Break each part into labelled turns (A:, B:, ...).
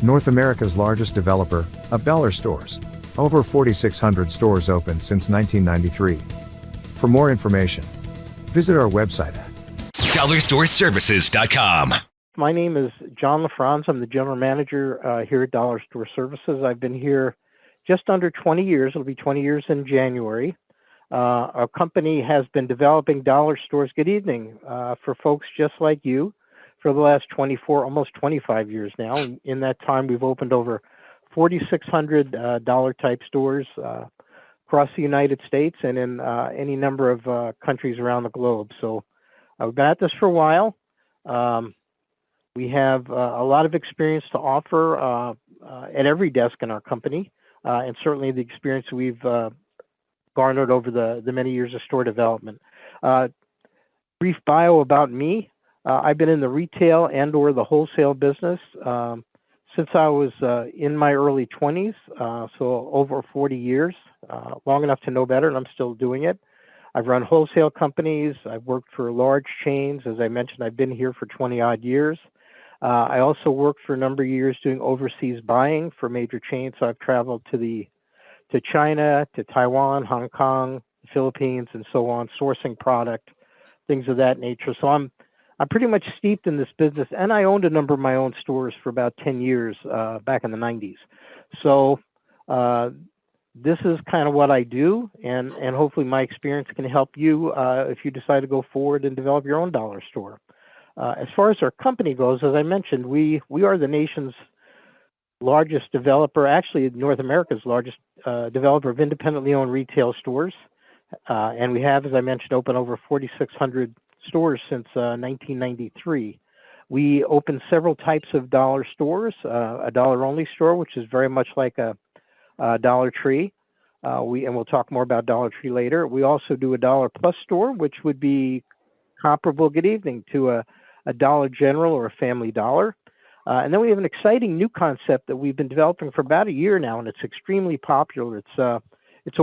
A: North America's largest developer of dollar stores. Over 4,600 stores open since 1993. For more information, visit our website at
B: DollarStoreServices.com.
C: My name is John LaFronz. I'm the general manager here at Dollar Store Services. I've been here just under 20 years. It'll be 20 years in January. Our company has been developing dollar stores, good evening, for folks just like you for the last 24, almost 25 years now. In that time, we've opened over 4,600 dollar type stores across the United States and in any number of countries around the globe. So we've been at this for a while. We have a lot of experience to offer at every desk in our company, and certainly the experience we've garnered over the many years of store development. Brief bio about me. I've been in the retail and or the wholesale business since I was in my early 20s, so over 40 years, long enough to know better, and I'm still doing it. I've run wholesale companies. I've worked for large chains. As I mentioned, I've been here for 20-odd years. I also worked for a number of years doing overseas buying for major chains. So I've traveled to China, to Taiwan, Hong Kong, the Philippines, and so on, sourcing product, things of that nature. So I'm pretty much steeped in this business, and I owned a number of my own stores for about 10 years back in the 90s. So this is kind of what I do, and hopefully my experience can help you if you decide to go forward and develop your own dollar store. As far as our company goes, as I mentioned, we are the nation's largest developer, actually North America's largest developer of independently owned retail stores. And we have, as I mentioned, opened over 4,600 stores since 1993. We open several types of dollar stores, a dollar-only store, which is very much like a Dollar Tree. And we'll talk more about Dollar Tree later. We also do a Dollar Plus store, which would be comparable, good evening, to a Dollar General or a Family Dollar. And then we have an exciting new concept that we've been developing for about a year now, and it's extremely popular. It's a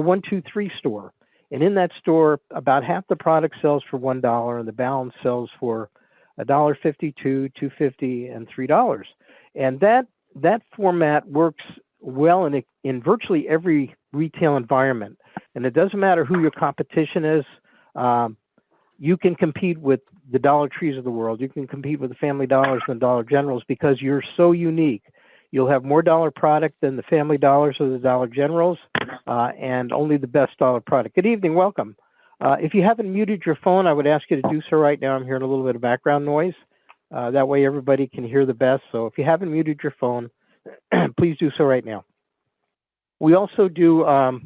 C: 1, 2, 3 store. And in that store, about half the product sells for $1, and the balance sells for $1.52, $2.50, and $3. And that format works well in virtually every retail environment. And it doesn't matter who your competition is. You can compete with the Dollar Trees of the world. You can compete with the Family Dollars and Dollar Generals because you're so unique. You'll have more dollar product than the Family Dollars or the Dollar Generals, and only the best dollar product. Good evening, welcome. If you haven't muted your phone, I would ask you to do so right now. I'm hearing a little bit of background noise. That way everybody can hear the best. So if you haven't muted your phone, please do so right now. We also do a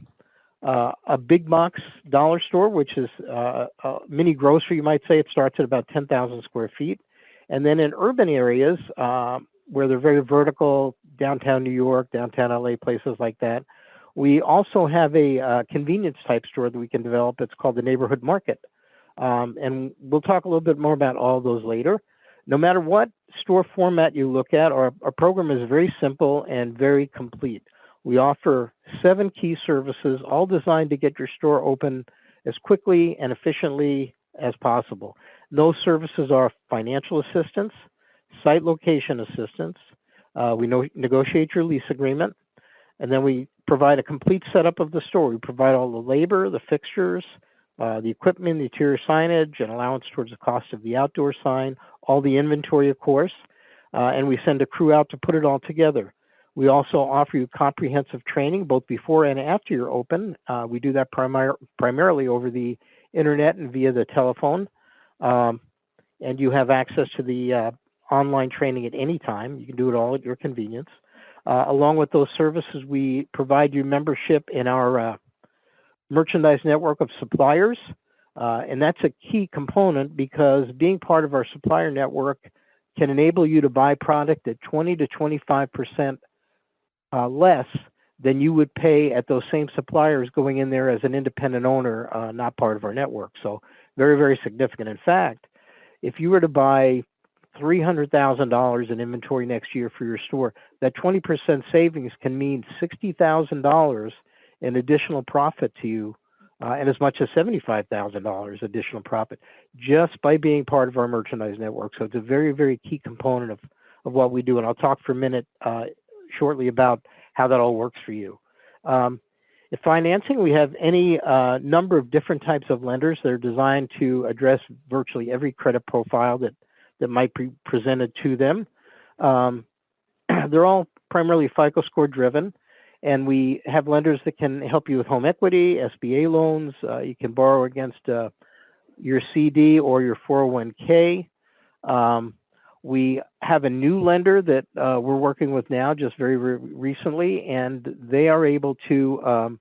C: big box dollar store, which is a mini grocery, you might say. It starts at about 10,000 square feet. And then in urban areas where they're very vertical, downtown New York, downtown LA, places like that, we also have a convenience type store that we can develop. It's called the Neighborhood Market. And we'll talk a little bit more about all those later. No matter what store format you look at, our program is very simple and very complete. We offer 7 key services, all designed to get your store open as quickly and efficiently as possible. Those services are financial assistance, site location assistance. We negotiate your lease agreement, and then we provide a complete setup of the store. We provide all the labor, the fixtures, the equipment, the interior signage, and allowance towards the cost of the outdoor sign, all the inventory, of course, and we send a crew out to put it all together. We also offer you comprehensive training both before and after you're open. We do that primarily over the internet and via the telephone. And you have access to the online training at any time. You can do it all at your convenience. Along with those services, we provide you membership in our merchandise network of suppliers. And that's a key component because being part of our supplier network can enable you to buy product at 20 to 25% less than you would pay at those same suppliers going in there as an independent owner, not part of our network. So very, very significant. In fact, if you were to buy $300,000 in inventory next year for your store, that 20% savings can mean $60,000 in additional profit to you, and as much as $75,000 additional profit just by being part of our merchandise network. So it's a very, very key component of what we do. And I'll talk for a minute shortly about how that all works for you. In financing, we have any number of different types of lenders that are designed to address virtually every credit profile that might be presented to them. They're all primarily FICO score driven, and we have lenders that can help you with home equity, SBA loans. You can borrow against your CD or your 401k. We have a new lender that we're working with now, just very recently, and they are able to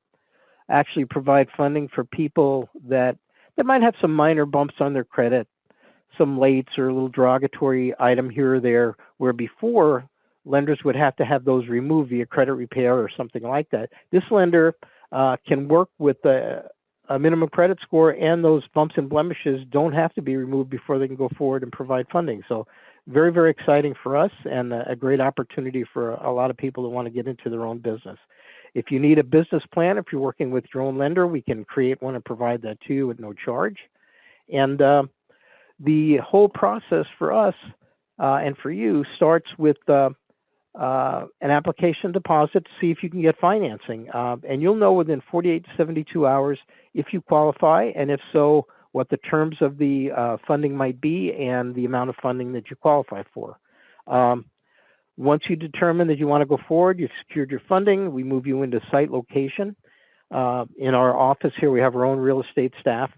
C: actually provide funding for people that might have some minor bumps on their credit, some lates or a little derogatory item here or there, where before lenders would have to have those removed via credit repair or something like that. This lender can work with a minimum credit score, and those bumps and blemishes don't have to be removed before they can go forward and provide funding. So very, very exciting for us, and a great opportunity for a lot of people that want to get into their own business. If you need a business plan, if you're working with your own lender, we can create one and provide that to you at no charge. And the whole process for us and for you starts with an application deposit to see if you can get financing. And you'll know within 48 to 72 hours if you qualify, and if so, what the terms of the funding might be and the amount of funding that you qualify for. Once you determine that you want to go forward, you've secured your funding, we move you into site location. In our office here, we have our own real estate staff.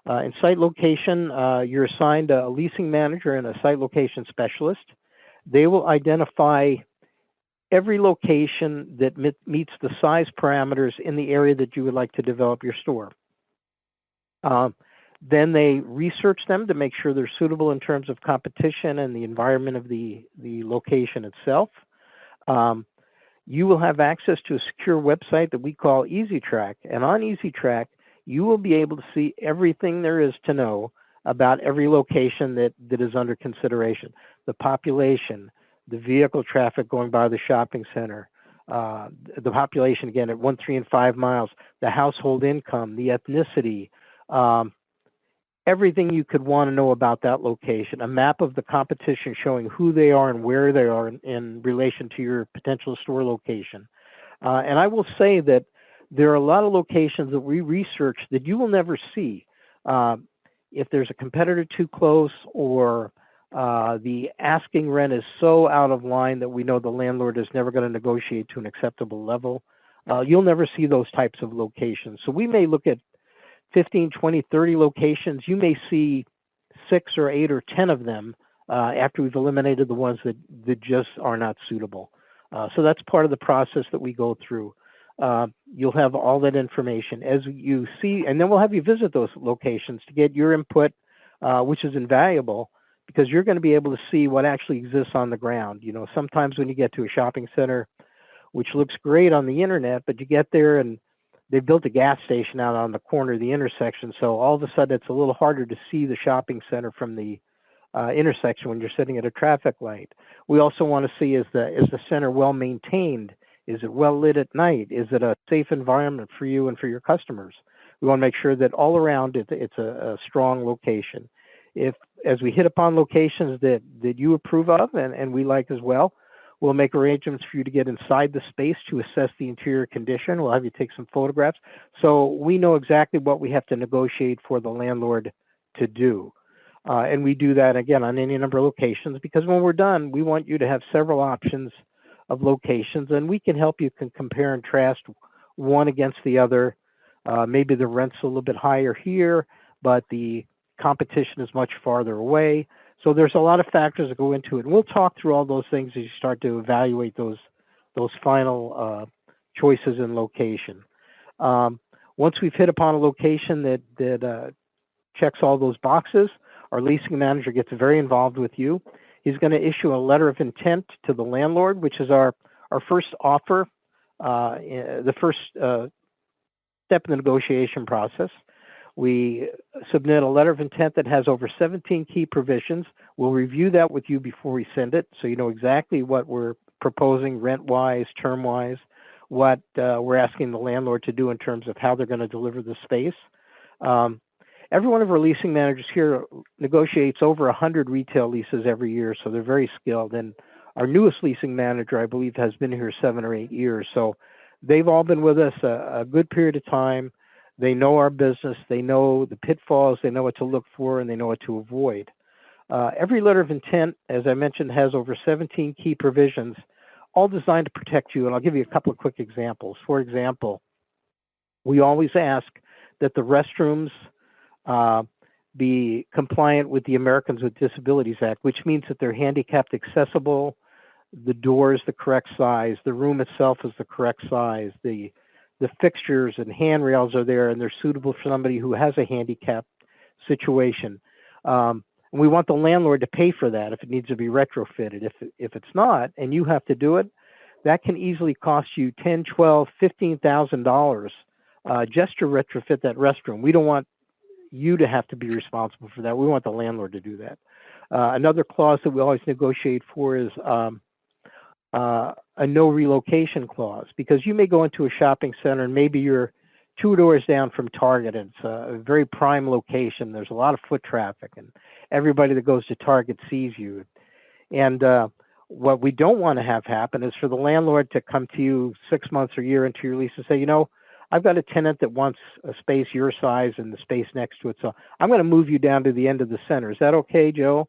C: In site location, you're assigned a leasing manager and a site location specialist. They will identify every location that meets the size parameters in the area that you would like to develop your store. Then they research them to make sure they're suitable in terms of competition and the environment of the location itself. You will have access to a secure website that we call EasyTrack. And on EasyTrack, you will be able to see everything there is to know about every location that is under consideration. The population, the vehicle traffic going by the shopping center, the population, again, at 1, 3, and 5 miles, the household income, the ethnicity, everything you could want to know about that location, a map of the competition showing who they are and where they are in relation to your potential store location. And I will say that there are a lot of locations that we research that you will never see. If there's a competitor too close, or the asking rent is so out of line that we know the landlord is never going to negotiate to an acceptable level, you'll never see those types of locations. So we may look at 15, 20, 30 locations. You may see 6 or 8 or 10 of them after we've eliminated the ones that just are not suitable. So that's part of the process that we go through. You'll have all that information as you see, and then we'll have you visit those locations to get your input, which is invaluable, because you're going to be able to see what actually exists on the ground. You know, sometimes when you get to a shopping center, which looks great on the internet, but you get there and they built a gas station out on the corner of the intersection, so all of a sudden it's a little harder to see the shopping center from the intersection when you're sitting at a traffic light. We also want to see, is the center well maintained? Is it well lit at night? Is it a safe environment for you and for your customers? We want to make sure that all around it's a strong location. If, as we hit upon locations that you approve of and we like as well, we'll make arrangements for you to get inside the space to assess the interior condition. We'll have you take some photographs. So we know exactly what we have to negotiate for the landlord to do. And we do that, again, on any number of locations, because when we're done, we want you to have several options of locations, and we can help you compare and contrast one against the other. Maybe the rent's a little bit higher here, but the competition is much farther away. So there's a lot of factors that go into it. And we'll talk through all those things as you start to evaluate those final choices in location. Once we've hit upon a location that checks all those boxes, our leasing manager gets very involved with you. He's going to issue a letter of intent to the landlord, which is our first offer, the first step in the negotiation process. We submit a letter of intent that has over 17 key provisions. We'll review that with you before we send it, so you know exactly what we're proposing rent-wise, term-wise, what we're asking the landlord to do in terms of how they're going to deliver the space. Every one of our leasing managers here negotiates over 100 retail leases every year, so they're very skilled. And Our newest leasing manager, I believe, has been here 7 or 8 years. So they've all been with us a good period of time. They know our business. They know the pitfalls. They know what to look for, and they know what to avoid. Every letter of intent, as I mentioned, has over 17 key provisions, all designed to protect you. And I'll give you a couple of quick examples. For example, we always ask that the restrooms be compliant with the Americans with Disabilities Act, which means that they're handicapped accessible, the door is the correct size, the room itself is the correct size, the fixtures and handrails are there and they're suitable for somebody who has a handicap situation. And we want the landlord to pay for that if it needs to be retrofitted. If it's not, and you have to do it, that can easily cost you $10, $12, $15,000 just to retrofit that restroom. We don't want you to have to be responsible for that. We want the landlord to do that. Another clause that we always negotiate for is a no relocation clause, because you may go into a shopping center and maybe you're 2 doors down from Target and it's a very prime location. There's a lot of foot traffic and everybody that goes to Target sees you. And what we don't want to have happen is for the landlord to come to you 6 months or a year into your lease and say, you know, I've got a tenant that wants a space your size and the space next to it, so I'm going to move you down to the end of the center. Is that okay, Joe?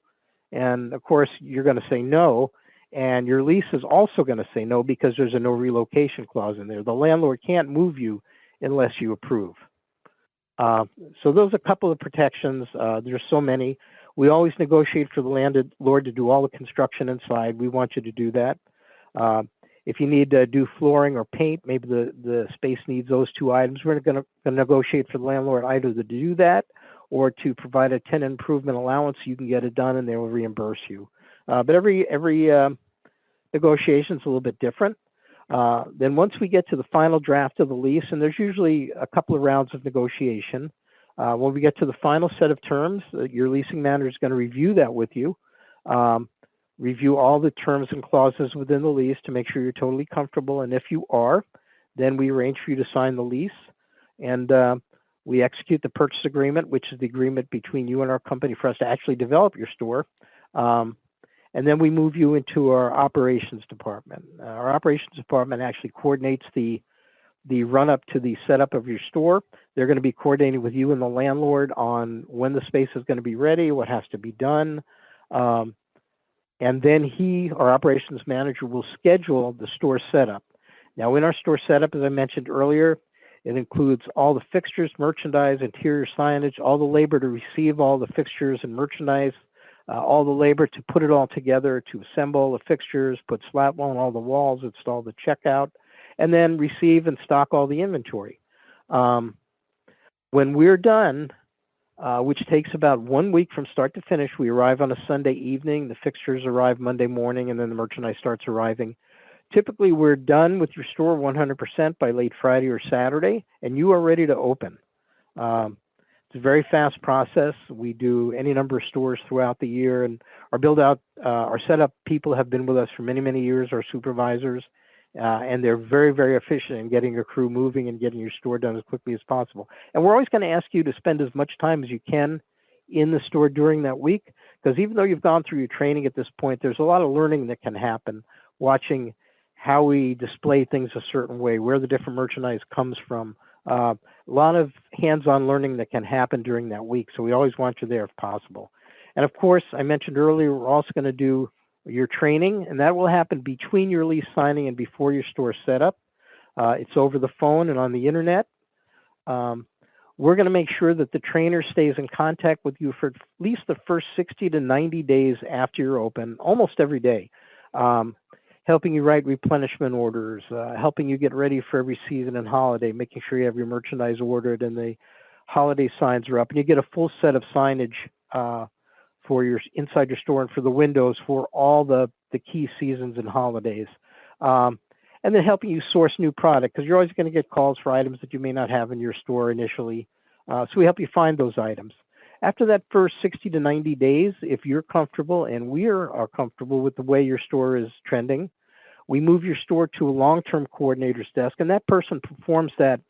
C: And of course, you're going to say no, and your lease is also going to say no because there's a no relocation clause in there. The landlord can't move you unless you approve. So those are a couple of protections. There's so many. We always negotiate for the landlord to do all the construction inside. We want you to do that. If you need to do flooring or paint, maybe the space needs those 2 items. We're going to negotiate for the landlord either to do that or to provide a tenant improvement allowance. You can get it done and they will reimburse you. But every negotiation is a little bit different. Then once we get to the final draft of the lease, and there's usually a couple of rounds of negotiation, when we get to the final set of terms, your leasing manager is going to review that with you. Review all the terms and clauses within the lease to make sure you're totally comfortable. And if you are, then we arrange for you to sign the lease. And we execute the purchase agreement, which is the agreement between you and our company for us to actually develop your store. And then we move you into our operations department. Our operations department actually coordinates the run-up to the setup of your store. They're going to be coordinating with you and the landlord on when the space is going to be ready, what has to be done. And then our operations manager, will schedule the store setup. Now, in our store setup, as I mentioned earlier, it includes all the fixtures, merchandise, interior signage, all the labor to receive all the fixtures and merchandise, all the labor to put it all together, to assemble the fixtures, put slat on all the walls, install the checkout, and then receive and stock all the inventory. When we're done, which takes about 1 week from start to finish. We arrive on a Sunday evening, the fixtures arrive Monday morning, and then the merchandise starts arriving. Typically, we're done with your store 100% by late Friday or Saturday, and you are ready to open. It's a very fast process. We do any number of stores throughout the year, and our setup people have been with us for many, many years, our supervisors, and they're very, very efficient in getting your crew moving and getting your store done as quickly as possible. And we're always going to ask you to spend as much time as you can in the store during that week, because even though you've gone through your training at this point, there's a lot of learning that can happen watching how we display things a certain way, where the different merchandise comes from. A lot of hands-on learning that can happen during that week, so we always want you there if possible. And of course, I mentioned earlier, we're also going to do your training, and that will happen between your lease signing and before your store setup. It's over the phone and on the internet. We're going to make sure that the trainer stays in contact with you for at least the first 60 to 90 days after you're open, almost every day, helping you write replenishment orders, helping you get ready for every season and holiday, making sure you have your merchandise ordered and the holiday signs are up, and you get a full set of signage for your inside your store and for the windows for all the key seasons and holidays. And then helping you source new product, because you're always going to get calls for items that you may not have in your store initially. So we help you find those items. After that first 60 to 90 days, if you're comfortable and we are comfortable with the way your store is trending, we move your store to a long-term coordinator's desk, and that person performs that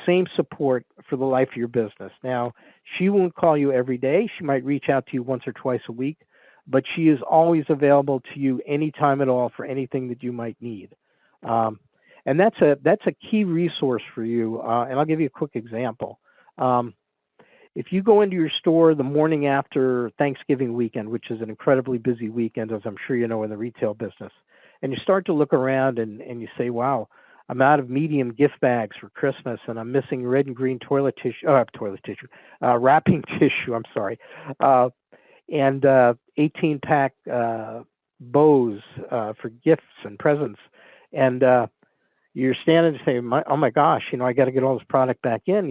C: same support for the life of your business. Now, she won't call you every day. She might reach out to you once or twice a week, but she is always available to you anytime at all for anything that you might need. And that's a key resource for you. And I'll give you a quick example. If you go into your store the morning after Thanksgiving weekend, which is an incredibly busy weekend, as I'm sure you know in the retail business, and you start to look around and you say, wow, I'm out of medium gift bags for Christmas and I'm missing red and green wrapping tissue, I'm sorry, and 18-pack bows for gifts and presents. And you're standing and saying, oh my gosh, I got to get all this product back in.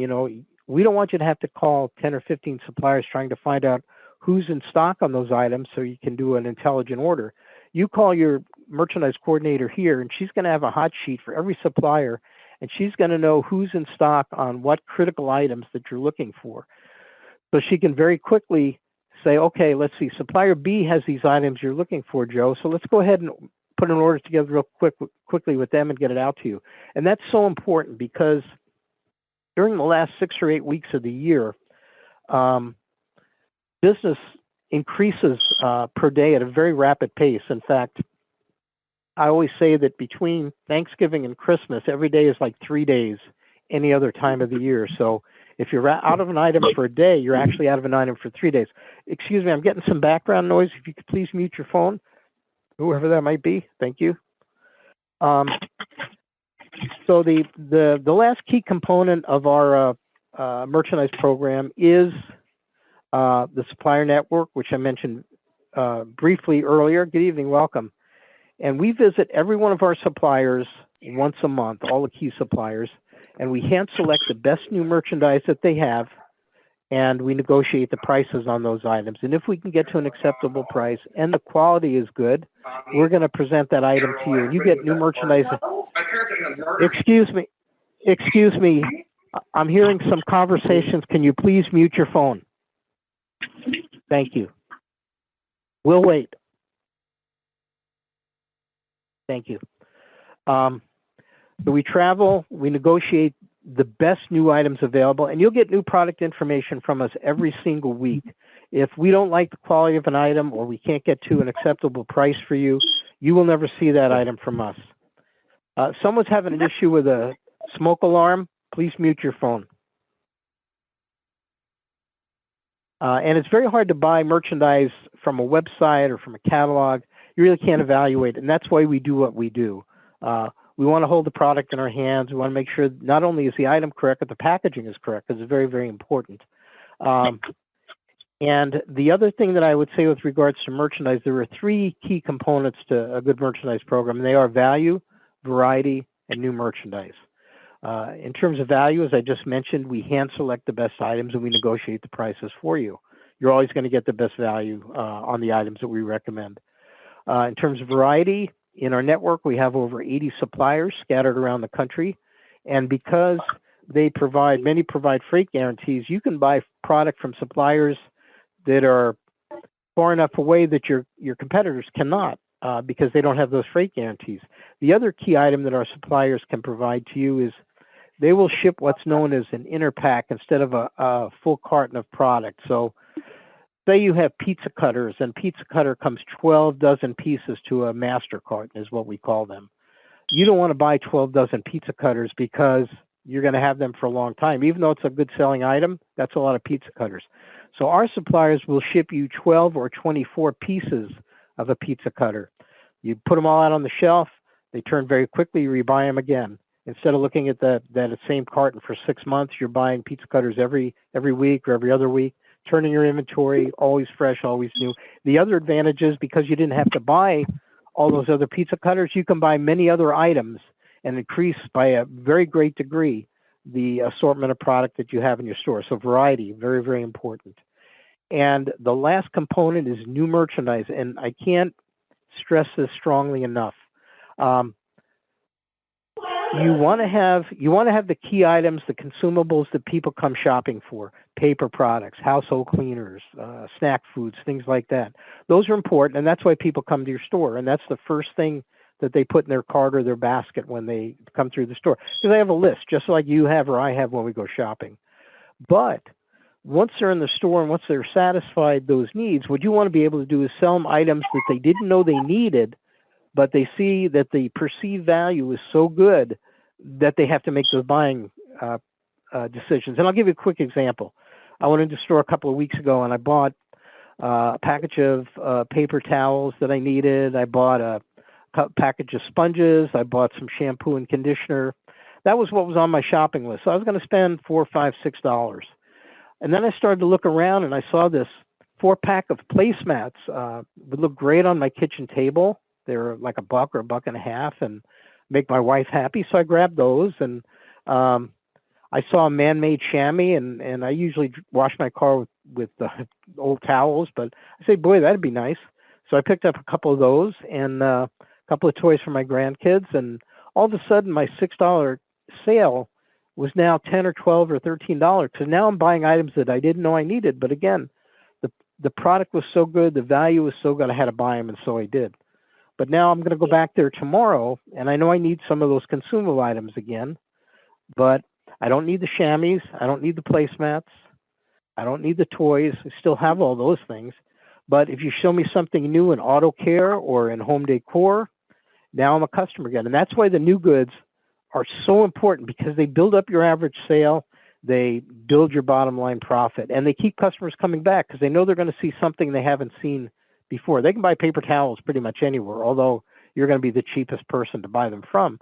C: We don't want you to have to call 10 or 15 suppliers trying to find out who's in stock on those items so you can do an intelligent order. You call your merchandise coordinator here, and she's going to have a hot sheet for every supplier, and she's going to know who's in stock on what critical items that you're looking for. So she can very quickly say, okay, let's see, supplier B has these items you're looking for, Joe, so let's go ahead and put an order together real quickly with them and get it out to you. And that's so important because during the last 6 or 8 weeks of the year, business increases per day at a very rapid pace. In fact, I always say that between Thanksgiving and Christmas, every day is like 3 days any other time of the year. So if you're out of an item for a day, you're actually out of an item for 3 days. Excuse me, I'm getting some background noise. If you could please mute your phone, whoever that might be. Thank you. So the last key component of our merchandise program is the Supplier Network, which I mentioned briefly earlier. Good evening, welcome. And we visit every one of our suppliers once a month, all the key suppliers, and we hand select the best new merchandise that they have, and we negotiate the prices on those items. And if we can get to an acceptable price and the quality is good, we're going to present that item to you. And you get new merchandise. Excuse me. I'm hearing some conversations. Can you please mute your phone? Thank you. We'll wait. Thank you. So we travel, we negotiate the best new items available, and you'll get new product information from us every single week. If we don't like the quality of an item or we can't get to an acceptable price for you, you will never see that item from us. Someone's having an issue with a smoke alarm, please mute your phone. And it's very hard to buy merchandise from a website or from a catalog. You really can't evaluate it, and that's why we do what we do. We want to hold the product in our hands. We want to make sure not only is the item correct, but the packaging is correct, because it's very, very important. And the other thing that I would say with regards to merchandise, there are 3 key components to a good merchandise program, and they are value, variety, and new merchandise. In terms of value, as I just mentioned, we hand select the best items and we negotiate the prices for you. You're always going to get the best value on the items that we recommend. In terms of variety, in our network, we have over 80 suppliers scattered around the country. And because many provide freight guarantees, you can buy product from suppliers that are far enough away that your competitors cannot because they don't have those freight guarantees. The other key item that our suppliers can provide to you is they will ship what's known as an inner pack instead of a full carton of product. So say you have pizza cutters, and pizza cutter comes 12 dozen pieces to a master carton is what we call them. You don't want to buy 12 dozen pizza cutters because you're going to have them for a long time. Even though it's a good selling item, that's a lot of pizza cutters. So our suppliers will ship you 12 or 24 pieces of a pizza cutter. You put them all out on the shelf, they turn very quickly, you rebuy them again. Instead of looking at that same carton for 6 months, you're buying pizza cutters every week or every other week, turning your inventory, always fresh, always new. The other advantage is because you didn't have to buy all those other pizza cutters, you can buy many other items and increase by a very great degree the assortment of product that you have in your store. So variety, very, very important. And the last component is new merchandise, and I can't stress this strongly enough. You want to have the key items, the consumables that people come shopping for: paper products, household cleaners, snack foods, things like that. Those are important, and that's why people come to your store, and that's the first thing that they put in their cart or their basket when they come through the store. Because they have a list, just like you have or I have when we go shopping. But once they're in the store and once they're satisfied those needs, what you want to be able to do is sell them items that they didn't know they needed, but they see that the perceived value is so good that they have to make those buying decisions. And I'll give you a quick example. I went into the store a couple of weeks ago and I bought a package of paper towels that I needed. I bought a package of sponges. I bought some shampoo and conditioner. That was what was on my shopping list. So I was going to spend $4, $5, $6. And then I started to look around and I saw this 4-pack of placemats would look great on my kitchen table. They were like $1 or $1.50 and make my wife happy. So I grabbed those, and I saw a man-made chamois, and I usually wash my car with the old towels, but I said, boy, that'd be nice. So I picked up a couple of those and a couple of toys for my grandkids, and all of a sudden my $6 sale was now $10 or $12 or $13, because now I'm buying items that I didn't know I needed. But again, the product was so good, the value was so good, I had to buy them, and so I did. But now I'm going to go back there tomorrow, and I know I need some of those consumable items again, but I don't need the chamois, I don't need the placemats, I don't need the toys. I still have all those things. But if you show me something new in auto care or in home decor, now I'm a customer again. And that's why the new goods are so important, because they build up your average sale, they build your bottom line profit, and they keep customers coming back because they know they're going to see something they haven't seen before. They can buy paper towels pretty much anywhere, although you're going to be the cheapest person to buy them from.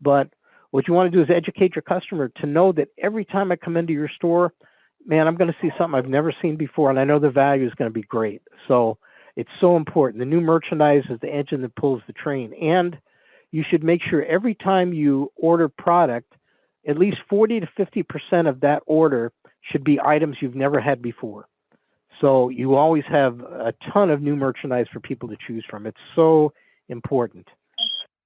C: But what you want to do is educate your customer to know that every time I come into your store, man, I'm going to see something I've never seen before, and I know the value is going to be great. So it's so important. The new merchandise is the engine that pulls the train. And you should make sure every time you order product, at least 40 to 50% of that order should be items you've never had before. So you always have a ton of new merchandise for people to choose from. It's so important.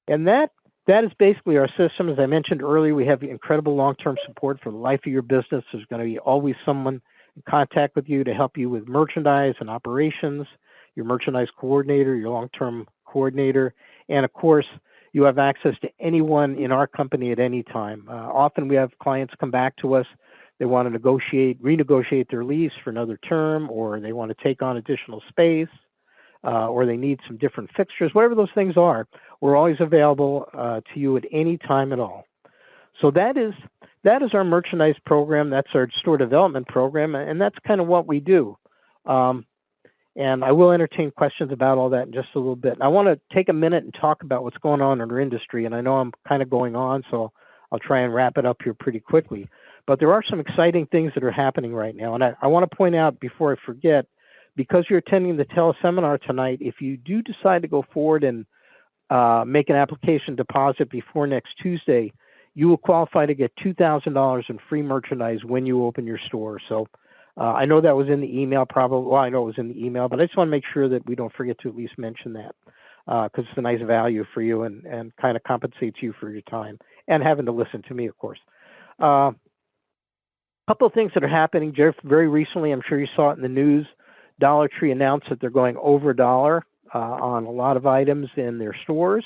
C: And that is basically our system. As I mentioned earlier, we have incredible long-term support for the life of your business. There's going to be always someone in contact with you to help you with merchandise and operations, your merchandise coordinator, your long-term coordinator, and of course, you have access to anyone in our company at any time. Often we have clients come back to us. They want to renegotiate their lease for another term, or they want to take on additional space, or they need some different fixtures, whatever those things are. We're always available to you at any time at all. So that is our merchandise program. That's our store development program, and that's kind of what we do. And I will entertain questions about all that in just a little bit. I want to take a minute and talk about what's going on in our industry, and I know I'm kind of going on, so I'll try and wrap it up here pretty quickly. But there are some exciting things that are happening right now, and I want to point out before I forget, because you're attending the Teleseminar tonight, if you do decide to go forward and make an application deposit before next Tuesday, you will qualify to get $2,000 in free merchandise when you open your store. So I know that was in the email probably. Well, I know it was in the email, but I just want to make sure that we don't forget to at least mention that because it's a nice value for you and kind of compensates you for your time and having to listen to me, of course. A couple of things that are happening, Jeff, very recently, I'm sure you saw it in the news. Dollar Tree announced that they're going over $1 on a lot of items in their stores.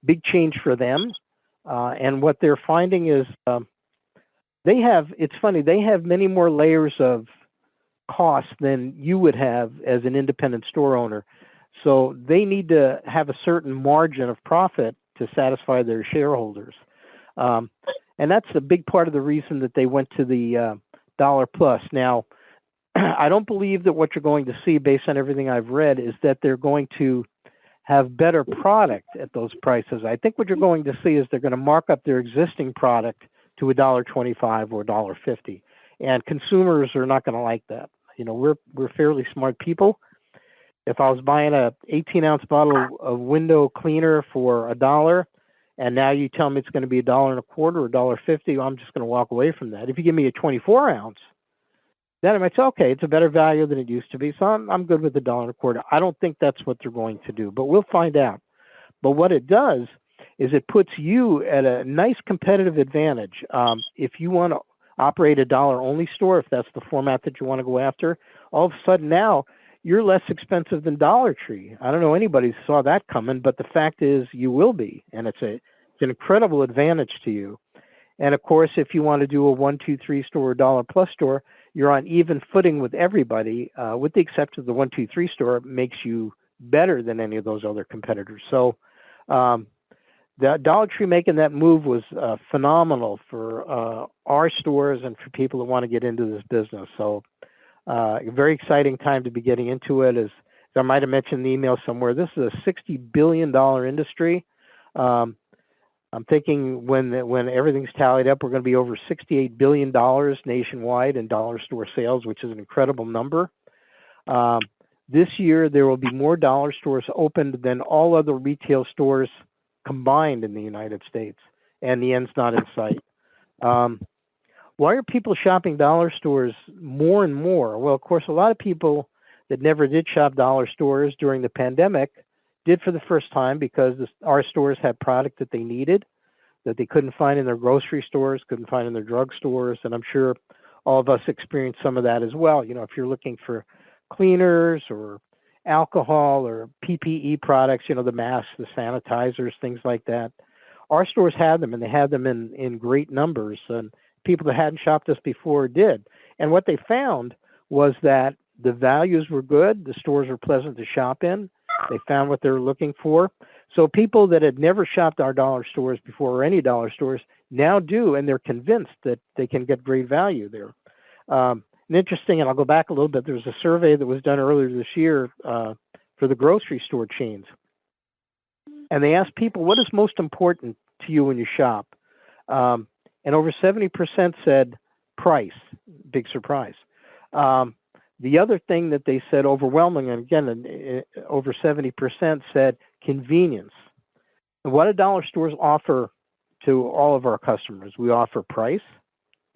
C: Big change for them. And what they're finding is it's funny, they have many more layers of cost than you would have as an independent store owner. So they need to have a certain margin of profit to satisfy their shareholders. And that's a big part of the reason that they went to the dollar plus. Now, I don't believe that what you're going to see based on everything I've read is that they're going to have better product at those prices. I think what you're going to see is they're going to mark up their existing product to $1.25 or $1.50. And consumers are not going to like that. You know, we're fairly smart people. If I was buying a 18-ounce bottle of window cleaner for $1, and now you tell me it's going to be $1.25 or $1.50, I'm just going to walk away from that. If you give me a 24-ounce, then I might say, okay, it's a better value than it used to be, so I'm good with the $1.25. I don't think that's what they're going to do, but we'll find out. But what it does is it puts you at a nice competitive advantage. If you want to operate a dollar-only store, if that's the format that you want to go after, all of a sudden now you're less expensive than Dollar Tree. I don't know anybody saw that coming, but the fact is you will be, and it's an incredible advantage to you. And of course, if you want to do a 1, 2, 3 store or dollar plus store, you're on even footing with everybody, with the exception of the 123 store, makes you better than any of those other competitors. So the Dollar Tree making that move was phenomenal for our stores and for people that want to get into this business. So a very exciting time to be getting into it. As I might have mentioned in the email somewhere, this is a $60 billion industry. I'm thinking when everything's tallied up, we're going to be over $68 billion nationwide in dollar store sales, which is an incredible number. This year, there will be more dollar stores opened than all other retail stores combined in the United States, and the end's not in sight. Why are people shopping dollar stores more and more? Well, of course, a lot of people that never did shop dollar stores during the pandemic did for the first time because our stores had product that they needed, that they couldn't find in their grocery stores, couldn't find in their drug stores, and I'm sure all of us experienced some of that as well. You know, if you're looking for cleaners or alcohol or PPE products, you know, the masks, the sanitizers, things like that, our stores had them, and they had them in great numbers, and people that hadn't shopped us before did. And what they found was that the values were good, the stores were pleasant to shop in, they found what they were looking for. So people that had never shopped our dollar stores before, or any dollar stores, now do, and they're convinced that they can get great value there. And interesting, and I'll go back a little bit, there was a survey that was done earlier this year for the grocery store chains. And they asked people, what is most important to you when you shop? And over 70% said price, big surprise. The other thing that they said overwhelming, and again, over 70% said convenience. And what do dollar stores offer to all of our customers? We offer price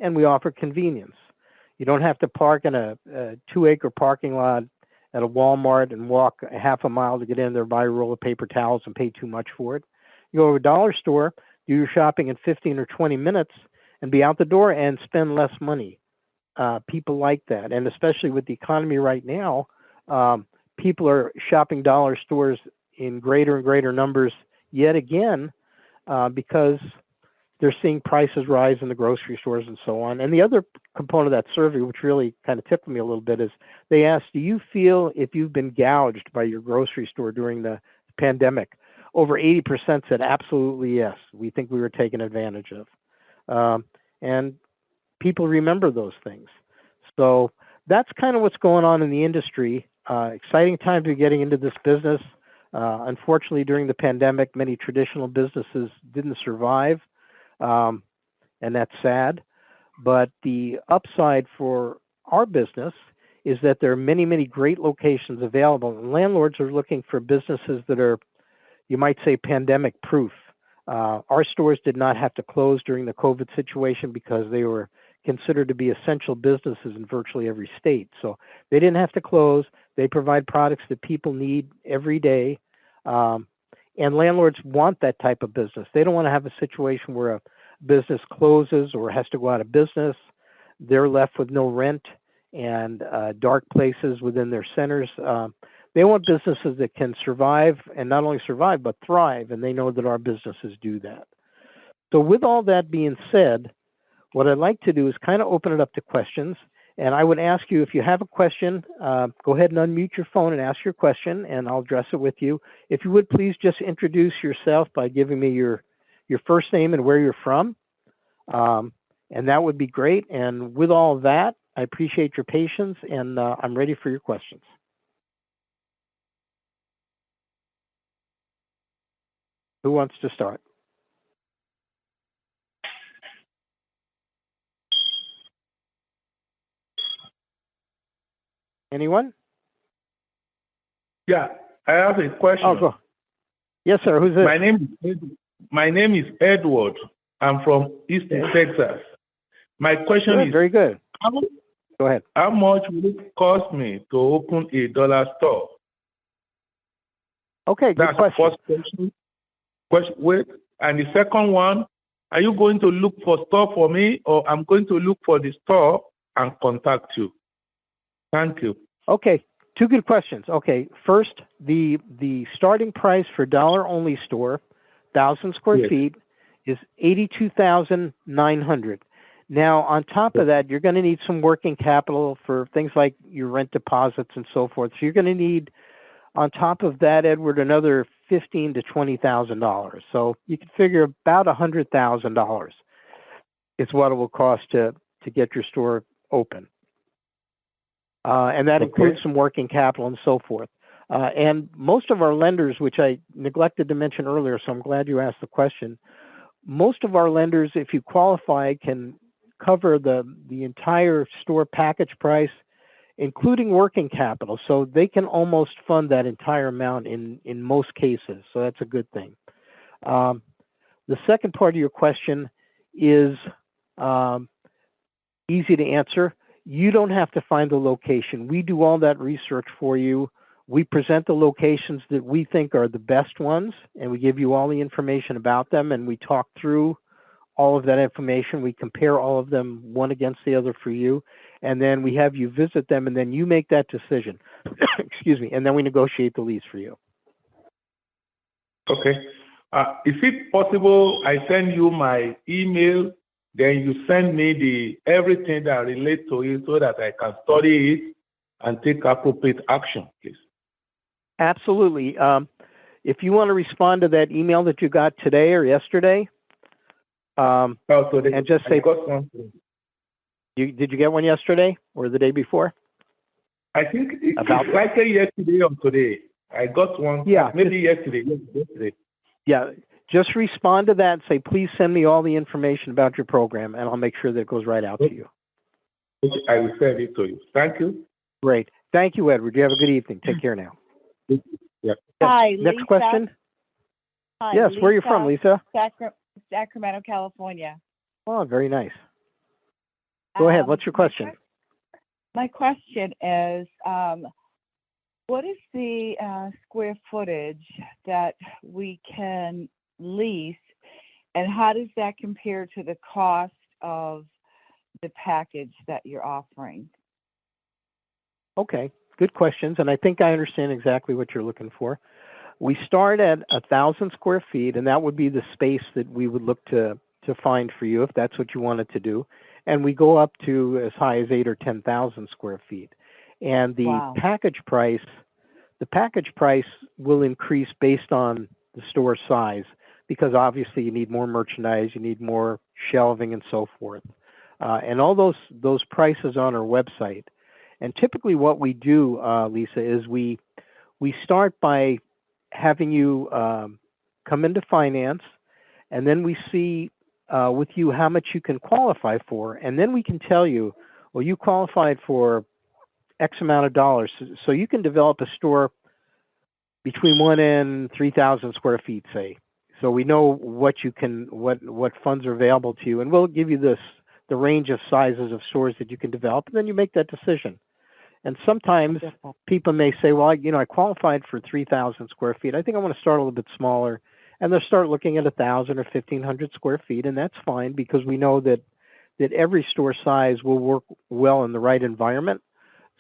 C: and we offer convenience. You don't have to park in a 2-acre parking lot at a Walmart and walk a half a mile to get in there, buy a roll of paper towels and pay too much for it. You go to a dollar store, do your shopping in 15 or 20 minutes and be out the door and spend less money. People like that, and especially with the economy right now, people are shopping dollar stores in greater and greater numbers yet again because they're seeing prices rise in the grocery stores and so on. And the other component of that survey, which really kind of tickled me a little bit, is they asked, do you feel if you've been gouged by your grocery store during the pandemic? Over 80% said absolutely yes. We think we were taken advantage of. And people remember those things. So that's kind of what's going on in the industry. Exciting time to be getting into this business. Unfortunately, during the pandemic, many traditional businesses didn't survive, and that's sad. But the upside for our business is that there are many, many great locations available, and landlords are looking for businesses that are, you might say, pandemic proof. Our stores did not have to close during the COVID situation because they were considered to be essential businesses in virtually every state. So they didn't have to close. They provide products that people need every day. And landlords want that type of business. They don't want to have a situation where a business closes or has to go out of business. They're left with no rent and dark places within their centers. They want businesses that can survive, and not only survive, but thrive, and they know that our businesses do that. So with all that being said, what I'd like to do is kind of open it up to questions, and I would ask you, if you have a question, go ahead and unmute your phone and ask your question, and I'll address it with you. If you would please just introduce yourself by giving me your first name and where you're from, and that would be great. And with all of that, I appreciate your patience, and I'm ready for your questions. Who wants to start? Anyone?
B: Yeah, I have a question.
C: Oh, go. Yes, sir. Who's this?
B: My name is Edward. I'm from Eastern Texas. My question is
C: very good. Go ahead.
B: How much will it cost me to open a dollar store?
C: Okay, good
B: question. That's the first question. Wait, and the second one, are you going to look for store for me, or I'm going to look for the store and contact you? Thank you.
C: Okay, two good questions. Okay, first, the starting price for dollar-only store, 1,000 square feet, is $82,900. Now, on top of that, you're going to need some working capital for things like your rent deposits and so forth. So you're going to need, on top of that, Edward, another $15,000 to $20,000. So you can figure about $100,000 is what it will cost to get your store open. And that includes some working capital and so forth. And most of our lenders, which I neglected to mention earlier, so I'm glad you asked the question, most of our lenders, if you qualify, can cover the entire store package price, including working capital. So they can almost fund that entire amount in most cases. So that's a good thing. The second part of your question is easy to answer. You don't have to find the location. We do all that research for you. We present the locations that we think are the best ones, and we give you all the information about them, and we talk through all of that information. We compare all of them one against the other for you, and then we have you visit them, and then you make that decision. Excuse me, and then we negotiate the lease for you.
B: Okay. Is it possible I send you my email, then you send me everything that relates to it so that I can study it and take appropriate action, please?
C: Absolutely. If you want to respond to that email that you got today or yesterday, and just say, did you get one yesterday or the day before?
B: I think it's likely yesterday or today. I got one. Yeah, maybe yesterday.
C: Yeah, just respond to that and say, please send me all the information about your program, and I'll make sure that it goes right out to you.
B: Okay, I will send it to you. Thank you.
C: Great. Thank you, Edward. You have a good evening. Take care now.
B: Yeah.
D: Hi,
C: Next
D: Lisa.
C: question.
D: Hi,
C: yes,
D: Lisa,
C: where are you from, Lisa?
D: Sacramento, California.
C: Oh, very nice. Go ahead. What's your question?
D: My question is, what is the square footage that we can lease, and how does that compare to the cost of the package that you're offering?
C: Okay, good questions, and I think I understand exactly what you're looking for. We start at 1,000 square feet, and that would be the space that we would look to find for you if that's what you wanted to do. And we go up to as high as 8,000 or 10,000 square feet. And the package price will increase based on the store size, because obviously you need more merchandise, you need more shelving and so forth. And all those prices on our website. And typically what we do, Lisa, is we start by having you come into finance, and then we see with you how much you can qualify for, and then we can tell you, well, you qualified for X amount of dollars, so you can develop a store between 1 and 3,000 square feet, say. So we know what funds are available to you, and we'll give you the range of sizes of stores that you can develop, and then you make that decision. And sometimes people may say, well, I qualified for 3,000 square feet. I think I want to start a little bit smaller. And they'll start looking at 1,000 or 1,500 square feet. And that's fine, because we know that every store size will work well in the right environment.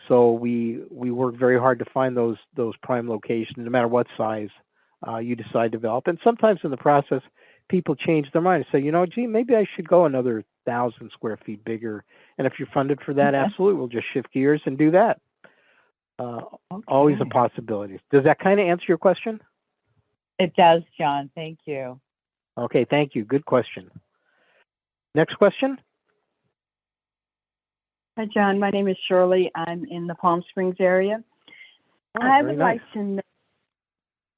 C: So we work very hard to find those prime locations, no matter what size you decide to develop. And sometimes in the process, people change their mind and say, gee, maybe I should go another 1,000 square feet bigger. And if you're funded for that, absolutely, we'll just shift gears and do that. Always a possibility. Does that kind of answer your question?
D: It does, John. Thank you.
C: Okay, thank you. Good question. Next question.
E: Hi, John. My name is Shirley. I'm in the Palm Springs area. I would like to know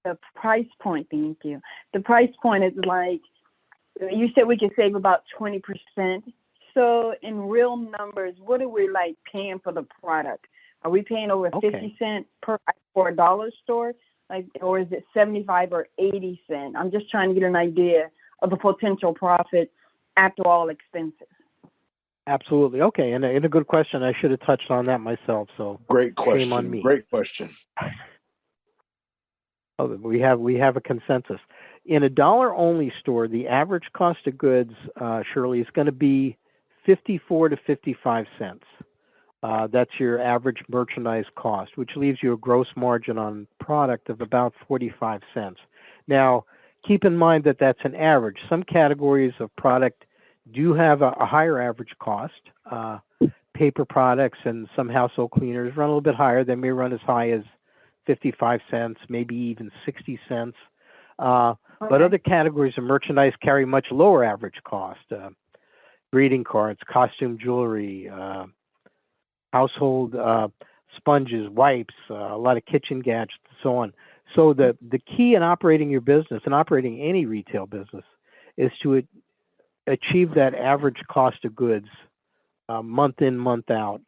E: the price point. Thank you. The price point is like, you said we could save about 20%. So in real numbers, what are we like paying for the product? Are we paying over 50 cents for a dollar store? Or is it 75 or 80 cents? I'm just trying to get an idea of the potential profit after all expenses.
C: Absolutely. Okay, and a good question. I should have touched on that myself. So
F: great question.
C: Shame on me.
F: Great question.
C: Oh, we have a consensus. In a dollar-only store, the average cost of goods, Shirley, is going to be 54 to 55 cents. That's your average merchandise cost, which leaves you a gross margin on product of about 45 cents. Now, keep in mind that that's an average. Some categories of product do have a higher average cost. Paper products and some household cleaners run a little bit higher. They may run as high as 55 cents, maybe even 60 cents. But other categories of merchandise carry much lower average cost. Greeting cards, costume jewelry, household sponges, wipes, a lot of kitchen gadgets, and so on. So the key in operating your business and operating any retail business is to achieve that average cost of goods month in, month out.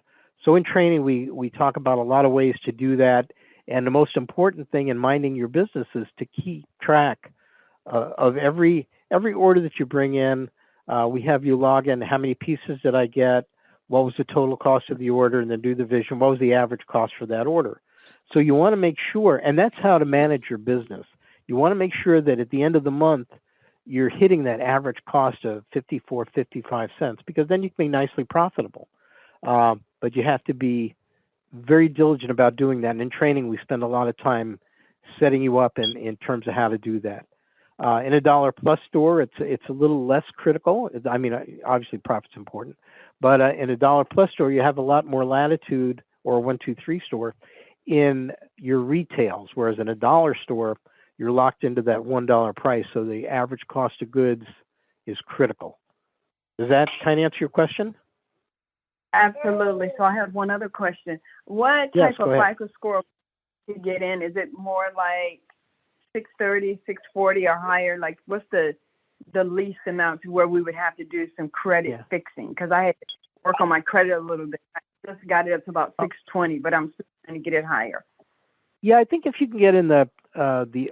C: So in training, we talk about a lot of ways to do that. And the most important thing in minding your business is to keep track of every order that you bring in. We have you log in, how many pieces did I get? What was the total cost of the order? And then do the division. What was the average cost for that order? So you want to make sure, and that's how to manage your business. You want to make sure that at the end of the month, you're hitting that average cost of 54, 55 cents, because then you can be nicely profitable. But you have to be very diligent about doing that. And in training, we spend a lot of time setting you up in terms of how to do that. In a dollar plus store, it's a little less critical. I mean, obviously profit's important, but in a dollar plus store, you have a lot more latitude, or a 1, 2, 3 store, in your retails, whereas in a dollar store, you're locked into that $1 price. So the average cost of goods is critical. Does that kind of answer your question?
E: Absolutely. So I have one other question. What type of FICO score to get in? Is it more like 630, 640 or higher? Like, what's the least amount to where we would have to do some credit fixing? Because I had to work on my credit a little bit. I just got it up to about 620, but I'm still trying to get it higher.
C: Yeah, I think if you can get in the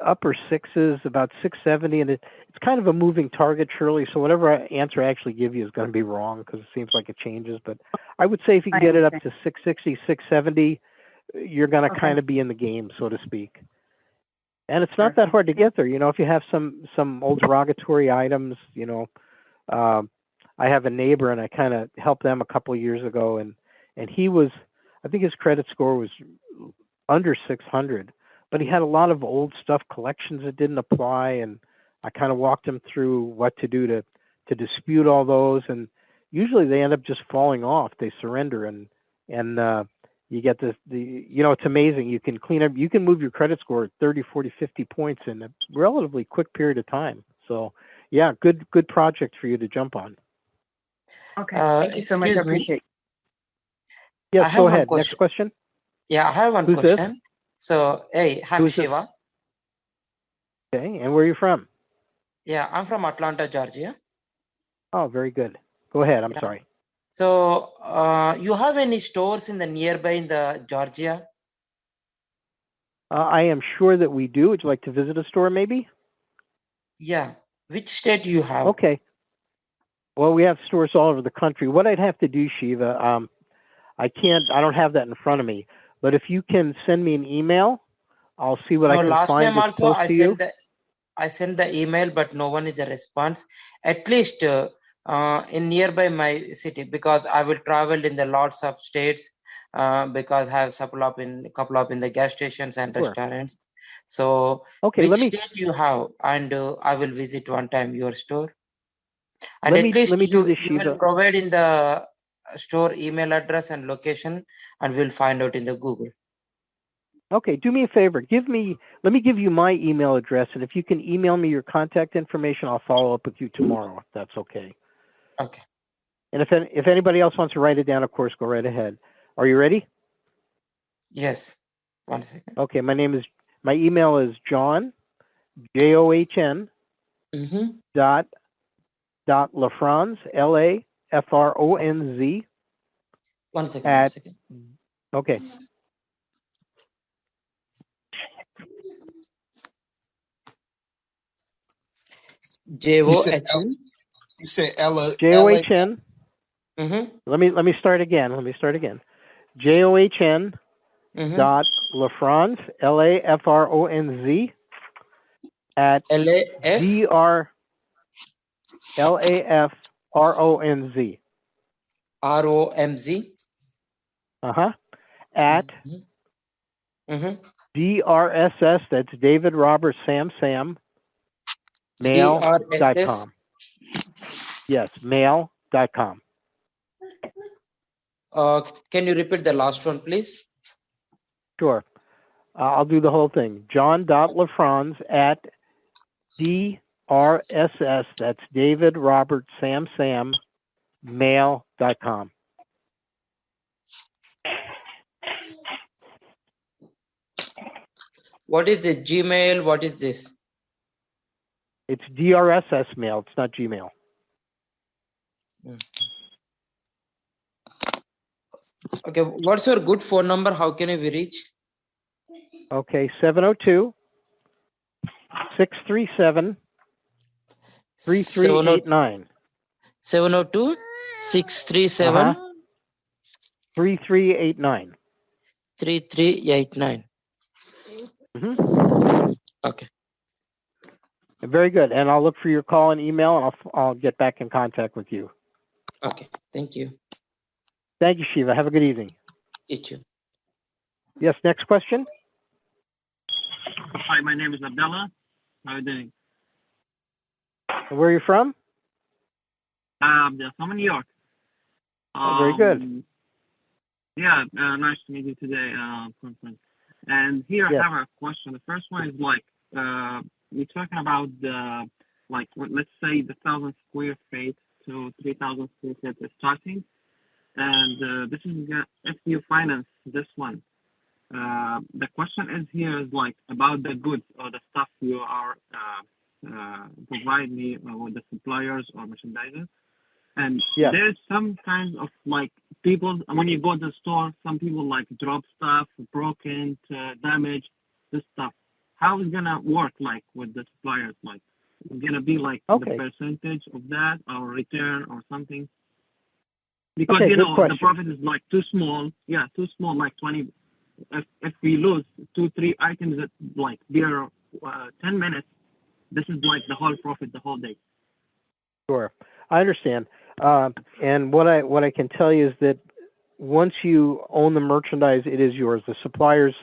C: upper sixes, about 670, and it's kind of a moving target, Shirley. So whatever answer I actually give you is going to be wrong, because it seems like it changes. But I would say if you can get it up to 660, 670, you're going to kind of be in the game, so to speak. And it's not that hard to get there. You know, if you have some old derogatory items, you know, I have a neighbor and I kind of helped them a couple of years ago, and he was, I think his credit score was under 600, but he had a lot of old stuff, collections that didn't apply, and I kind of walked him through what to do to dispute all those, and usually they end up just falling off. They surrender, and you get you know, it's amazing. You can clean up, you can move your credit score 30, 40, 50 points in a relatively quick period of time. So yeah, good project for you to jump on.
E: Okay, thank you so much. I appreciate it.
C: Yes, go ahead. Next question.
F: Yeah, I have one question. This? So, hey, I'm Shiva.
C: Okay, and where are you from?
F: Yeah, I'm from Atlanta, Georgia.
C: Oh, very good. Go ahead. I'm sorry.
F: So, you have any stores in the nearby in the Georgia?
C: I am sure that we do. Would you like to visit a store, maybe?
F: Yeah. Which state do you have?
C: Okay. Well, we have stores all over the country. What I'd have to do, Shiva, I don't have that in front of me. But if you can send me an email, I'll see what I can
F: last
C: find.
F: Last time also, I sent the email, but no one is a response. At least in nearby my city, because I will travel in the lots of states, because I have couple up in the gas stations and restaurants. So, okay, which state you have, and I will visit one time your store. And at least you will provide in the store email address and location, and we'll find out in the Google.
C: Okay, do me a favor. Let me give you my email address, and if you can email me your contact information, I'll follow up with you tomorrow, if that's okay.
F: Okay.
C: And if anybody else wants to write it down, of course, go right ahead. Are you ready?
F: Yes. 1 second.
C: Okay, my email is John, JOHN, dot LaFronz, LaFronz.
F: 1 second.
C: Okay.
F: JOHN.
G: You said Ella.
C: JOHN. Let me start again. JOHN dot LaFronz, LaFronz at LaFronz.
F: ROMZ.
C: At DRSS, that's David Robert Sam, mail.com. Yes, mail.com.
F: Can you repeat the last one, please?
C: Sure. I'll do the whole thing. John.LaFronz at DRSS, that's David Robert Sam, mail.com.
F: What is the Gmail? What is this?
C: It's DRSS mail. It's not Gmail.
F: Okay. What's your good phone number? How can we reach?
C: Okay, 702-637-3389.
F: 702-637
C: 3389.
F: 3389. Okay.
C: Very good. And I'll look for your call and email, and I'll get back in contact with you.
F: Okay. Thank you.
C: Thank you, Shiva. Have a good evening.
F: You too.
C: Yes, next question.
G: Hi, my name is Abdullah. How are you doing?
C: Where are you from?
G: I'm in New York.
C: Very good.
G: Yeah, nice to meet you today, conference. And here I have a question. The first one is like, we're talking about the, like, let's say the 1,000 square feet to 3,000 square feet is starting. And this is if you finance this one. The question is here is like about the goods or the stuff you are provide me with the suppliers or merchandisers. And there's some kind of like people, when you go to the store, some people like drop stuff, broken, damaged, this stuff. How is it gonna work like with the suppliers? Like, it's gonna be like the percentage of that or return or something? Because you know the profit is like too small. Yeah, too small. Like 20. If we lose 2-3 items that like they're 10 minutes, this is like the whole profit the whole day.
C: Sure, I understand. And what I can tell you is that once you own the merchandise, it is yours. The suppliers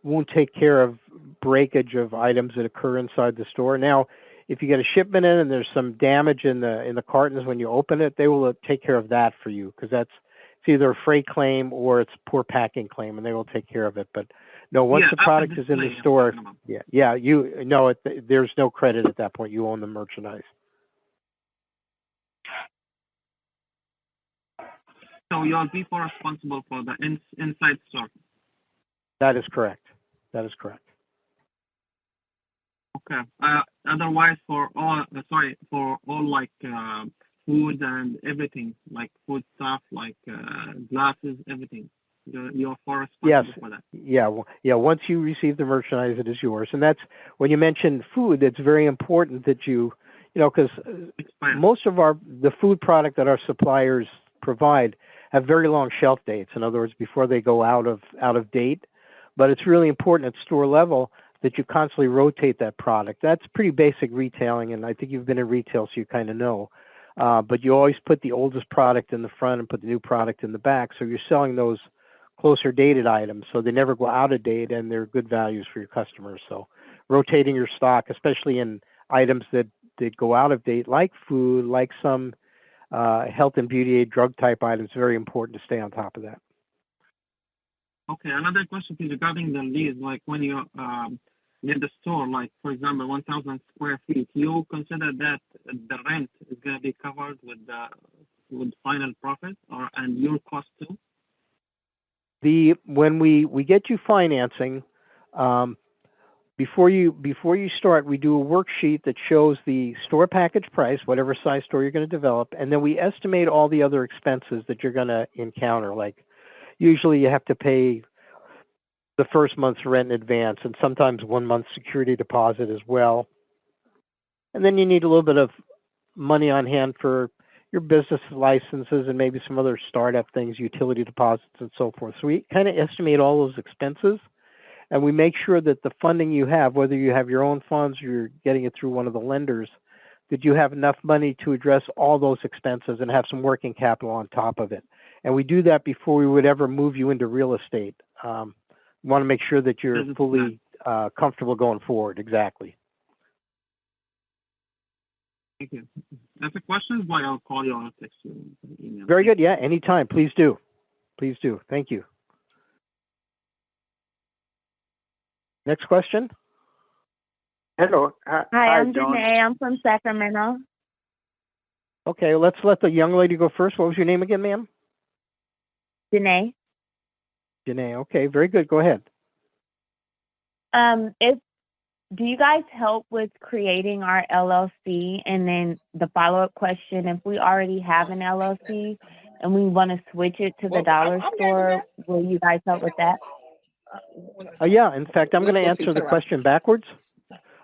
C: won't take care of breakage of items that occur inside the store. Now, if you get a shipment in and there's some damage in the cartons when you open it, they will take care of that for you, because it's either a freight claim or it's poor packing claim, and they will take care of it. But no, once the product is in the store, there's no credit at that point. You own the merchandise.
G: So you're people responsible for the inside store.
C: That is correct. That is correct.
G: Okay. Otherwise, for all like food and everything, like food stuff, like glasses, everything, you're responsible for that.
C: Yeah. Once you receive the merchandise, it is yours. And that's when you mentioned food. It's very important that because most of the food product that our suppliers provide have very long shelf dates. In other words, before they go out of date. But it's really important at store level that you constantly rotate that product. That's pretty basic retailing, and I think you've been in retail, so you kind of know. But you always put the oldest product in the front and put the new product in the back. So you're selling those closer dated items, so they never go out of date, and they're good values for your customers. So rotating your stock, especially in items that go out of date, like food, like some health and beauty aid, drug type items, very important to stay on top of that.
G: Okay, another question is regarding the lease. Like when you get the store, like for example, 1,000 square feet, you consider that the rent is going to be covered with final profit and your cost too?
C: When we get you financing, before you start, we do a worksheet that shows the store package price, whatever size store you're going to develop, and then we estimate all the other expenses that you're going to encounter. Like usually you have to pay the first month's rent in advance, and sometimes 1 month's security deposit as well. And then you need a little bit of money on hand for your business licenses and maybe some other startup things, utility deposits and so forth. So we kind of estimate all those expenses, and we make sure that the funding you have, whether you have your own funds or you're getting it through one of the lenders, that you have enough money to address all those expenses and have some working capital on top of it. And we do that before we would ever move you into real estate. We want to make sure that you're fully comfortable going forward. Exactly.
G: Thank you. If a question is why I'll call you or I'll text you. Email.
C: Very good. Yeah, anytime. Please do. Please do. Thank you. Next question.
H: Hello.
I: Hi, I'm
H: John.
I: Janae. I'm from Sacramento.
C: Okay, let's let the young lady go first. What was your name again, ma'am?
I: Janae.
C: Janae. Okay, very good. Go ahead.
I: Do you guys help with creating our LLC? And then the follow-up question, if we already have an LLC and we want to switch it to the dollar store, will you guys help with that?
C: Yeah, in fact, I'm going to answer the question backwards.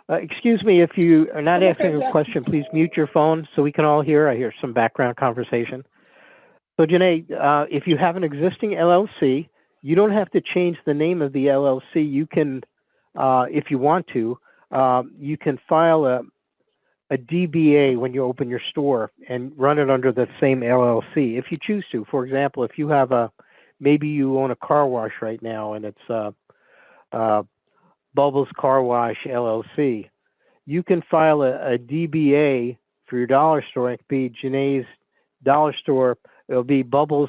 C: Excuse me, if you are not asking a question, please mute your phone so we can all hear. I hear some background conversation. So, Janae, if you have an existing LLC, you don't have to change the name of the LLC. You can, if you want to, you can file a DBA when you open your store and run it under the same LLC if you choose to. For example, if you have maybe you own a car wash right now and it's Bubbles Car Wash LLC, you can file a DBA for your dollar store. It could be Janae's Dollar Store. It'll be Bubbles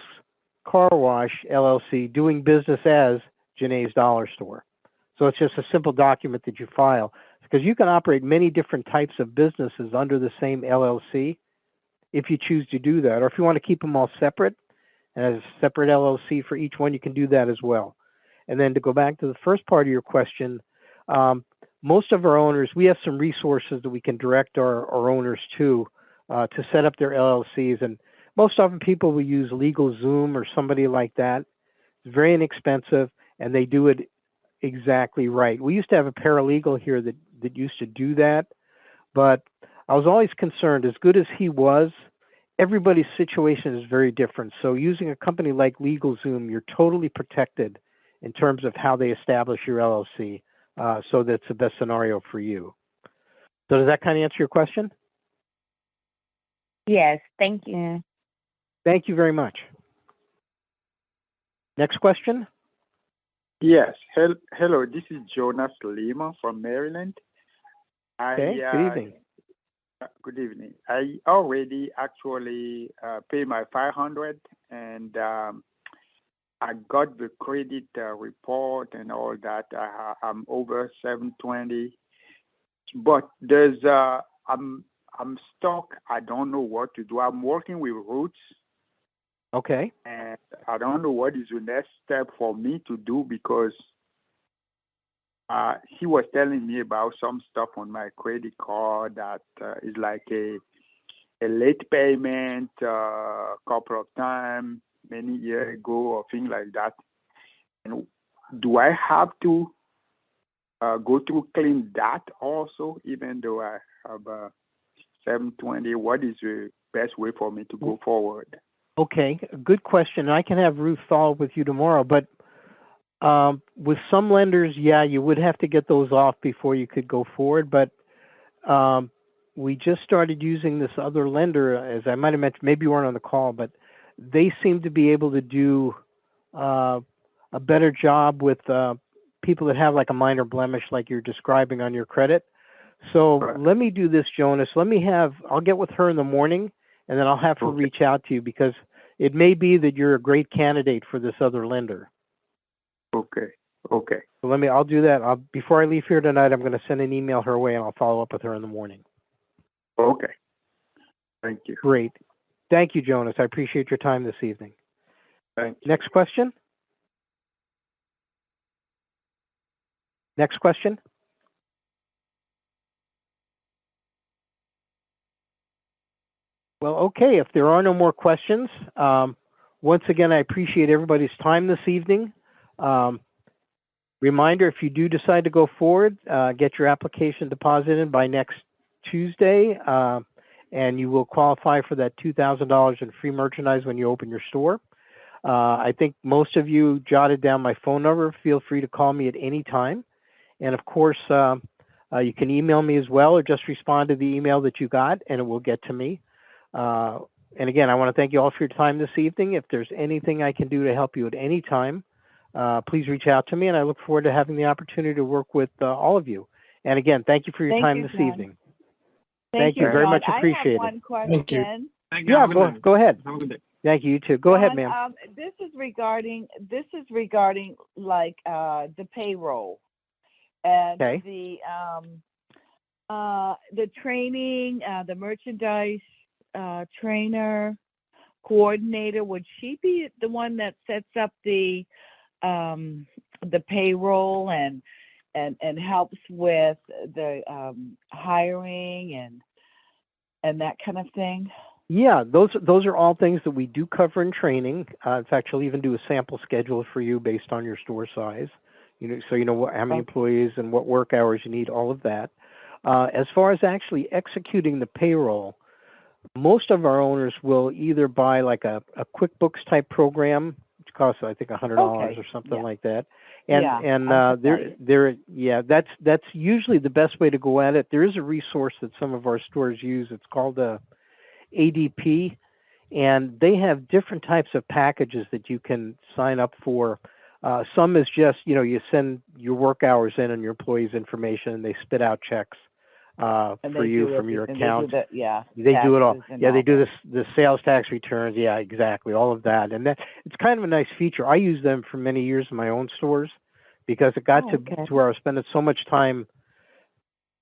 C: Car Wash LLC, doing business as Janae's Dollar Store. So it's just a simple document that you file, because you can operate many different types of businesses under the same LLC if you choose to do that. Or if you want to keep them all separate and as a separate LLC for each one, you can do that as well. And then to go back to the first part of your question, most of our owners, we have some resources that we can direct our owners to set up their LLCs. And most often people will use LegalZoom or somebody like that. It's very inexpensive, and they do it exactly right. We used to have a paralegal here that used to do that, but I was always concerned, as good as he was, everybody's situation is very different. So using a company like LegalZoom, you're totally protected in terms of how they establish your LLC. So that's the best scenario for you. So does that kind of answer your question?
I: Yes, thank you.
C: Thank you very much. Next question?
H: Yes. Hello, this is Jonas Lima from Maryland.
C: Okay, good evening.
H: Good evening. I already actually paid my $500, and I got the credit report and all that. I'm over 720, but there's I'm stuck. I don't know what to do. I'm working with Roots.
C: Okay.
H: And I don't know what is the next step for me to do, because he was telling me about some stuff on my credit card that is like a late payment a couple of times many years ago or things like that. And do I have to go through clean that also, even though I have 720? What is the best way for me to go forward?
C: Okay, good question. I can have Ruth follow up with you tomorrow, but with some lenders, yeah, you would have to get those off before you could go forward. But we just started using this other lender, as I might have mentioned, maybe you weren't on the call, but they seem to be able to do a better job with people that have like a minor blemish like you're describing on your credit. So let me do this, Jonas. I'll get with her in the morning, and then I'll have her reach out to you, because it may be that you're a great candidate for this other lender.
H: Okay.
C: So I'll do that. Before I leave here tonight, I'm going to send an email her way, and I'll follow up with her in the morning.
H: Okay. Thank you.
C: Great. Thank you, Jonas. I appreciate your time this evening.
H: Thank you.
C: Next question? Next question? Well, okay, if there are no more questions, once again, I appreciate everybody's time this evening. Reminder, if you do decide to go forward, get your application deposited by next Tuesday, and you will qualify for that $2,000 in free merchandise when you open your store. I think most of you jotted down my phone number. Feel free to call me at any time. And of course, you can email me as well, or just respond to the email that you got, and it will get to me. And again, I want to thank you all for your time this evening. If there's anything I can do to help you at any time, please reach out to me, and I look forward to having the opportunity to work with all of you. And again, thank you for your time this evening. Thank you. Very
D: John.
C: much appreciated.
D: I have one question.
G: Thank you.
C: Yeah,
G: Have a good day.
C: go ahead.
G: Have a good day.
C: Thank you, you too. Go ahead,
D: John,
C: ma'am.
D: This is regarding like the payroll and the training, the merchandise trainer coordinator. Would she be the one that sets up the payroll and helps with the hiring and that kind of thing?
C: Yeah, those are all things that we do cover in training. In fact, she'll even do a sample schedule for you based on your store size. So you know how many employees and what work hours you need, all of that. As far as actually executing the payroll, most of our owners will either buy like a QuickBooks type program, which costs I think $100 or something like that. That's usually the best way to go at it. There is a resource that some of our stores use. It's called ADP, and they have different types of packages that you can sign up for. Some is just, you send your work hours in and your employees' information, and they spit out checks for you from your account. They do it all. Yeah, they do the sales tax returns. Yeah, exactly, all of that. And it's kind of a nice feature. I use them for many years in my own stores because it got to where I was spending so much time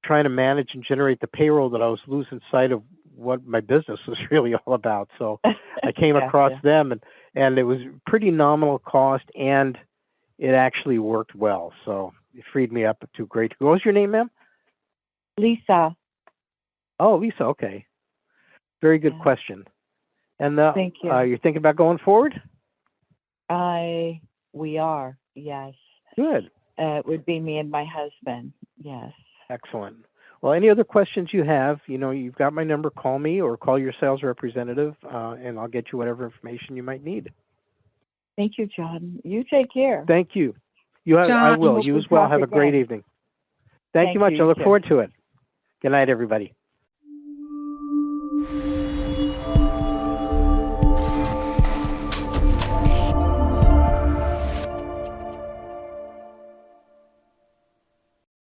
C: trying to manage and generate the payroll that I was losing sight of what my business was really all about. So I came across them, and it was pretty nominal cost, and it actually worked well. So it freed me up to great. What was your name, ma'am?
D: Lisa.
C: Oh, Lisa. Okay. Very good question. And
D: thank you.
C: You're thinking about going forward?
D: We are. Yes.
C: Good.
D: It would be me and my husband. Yes.
C: Excellent. Well, any other questions you have, you've got my number. Call me or call your sales representative, and I'll get you whatever information you might need.
D: Thank you, John. You take care.
C: Thank you. I will. You as well. Have a great evening. Thank you much. I look forward to it. Good night, everybody.